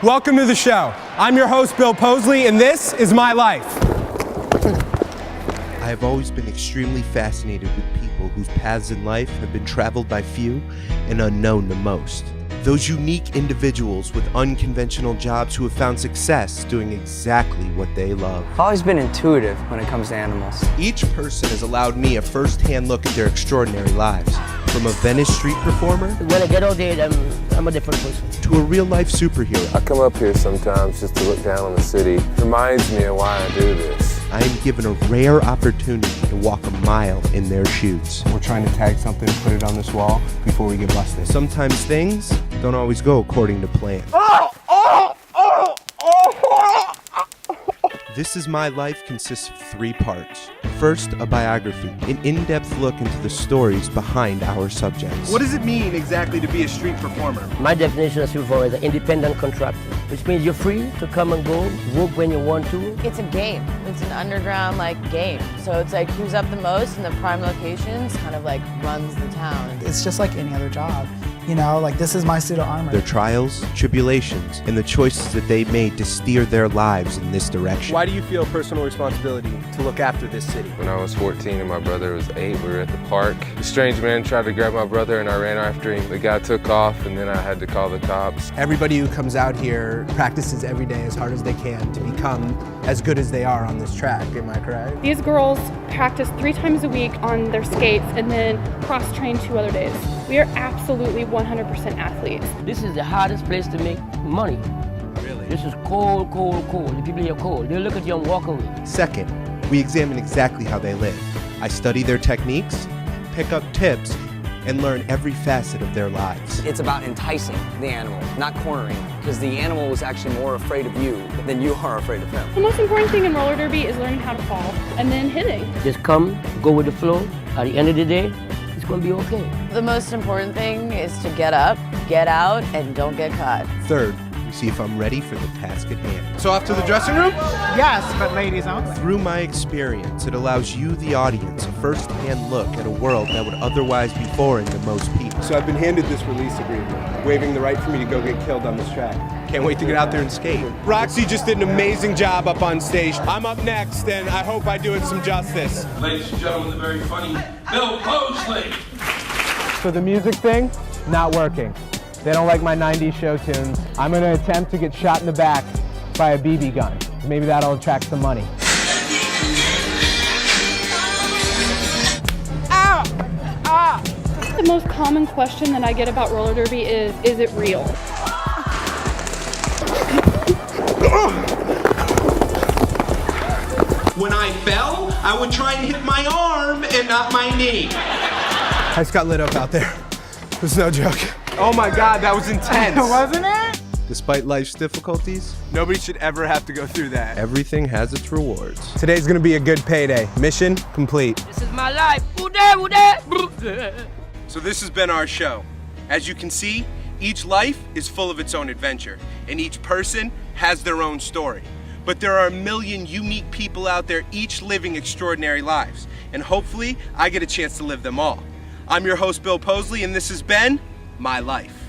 welcome to the show. I'm your host, Bill Posley, and this is my life. I have always been extremely fascinated with people whose paths in life have been traveled by few and unknown to most. Those unique individuals with unconventional jobs who have found success doing exactly what they love. I've always been intuitive when it comes to animals. Each person has allowed me a first-hand look at their extraordinary lives. From a Venice street performer when I get out there, I'm a different person. to a real-life superhero. I come up here sometimes just to look down on the city. It reminds me of why I do this. I am given a rare opportunity to walk a mile in their shoes. We're trying to tag something, put it on this wall before we get busted. Sometimes things don't always go according to plan. This Is My Life consists of 3 parts. First, a biography, an in-depth look into the stories behind our subjects. What does it mean exactly to be a street performer? My definition of street performer is an independent contractor, which means you're free to come and go, work when you want to. It's a game. It's an underground game. So it's like who's up the most in the prime locations kind of runs the town. It's just like any other job. You know, this is my suit of armor. Their trials, tribulations, and the choices that they made to steer their lives in this direction. Why do you feel personal responsibility to look after this city? When I was 14 and my brother was 8, we were at the park. A strange man tried to grab my brother and I ran after him. The guy took off and then I had to call the cops. Everybody who comes out here practices every day as hard as they can to become as good as they are on this track. Am I correct? These girls practice 3 times a week on their skates and then cross-train 2 other days. We are absolutely 100% athletes. This is the hardest place to make money. Really? This is cold, cold, cold. The people here are cold. They look at you and walk away. Second, we examine exactly how they live. I study their techniques, pick up tips, and learn every facet of their lives. It's about enticing the animal, not cornering, because the animal is actually more afraid of you than you are afraid of him. The most important thing in roller derby is learning how to fall and then hitting. Just come, go with the flow. At the end of the day, it's going to be okay. The most important thing is to get up, get out, and don't get caught. Third, we see if I'm ready for the task at hand. So off to the dressing room? Yes, but ladies only. Through my experience, it allows you, the audience, a first-hand look at a world that would otherwise be foreign to most people. So I've been handed this release agreement, waiving the right for me to go get killed on this track. Can't wait to get out there and skate. Roxy just did an amazing job up on stage. I'm up next, and I hope I do it some justice. Ladies and gentlemen, the very funny Bill Posley. So the music thing, not working. They don't like my 90s show tunes. I'm gonna attempt to get shot in the back by a BB gun. Maybe that'll attract some money. The most common question that I get about roller derby is it real? When I fell, I would try to hit my arm and not my knee. I just got lit up out there. It was no joke. Oh my God, that was intense. Wasn't it? Despite life's difficulties, Nobody should ever have to go through that. everything has its rewards. Today's gonna be a good payday. Mission complete. This is my life. Who there? So this has been our show. As you can see, each life is full of its own adventure, and each person has their own story. But there are a million unique people out there, each living extraordinary lives, and hopefully I get a chance to live them all. I'm your host, Bill Posley, and this has been My Life.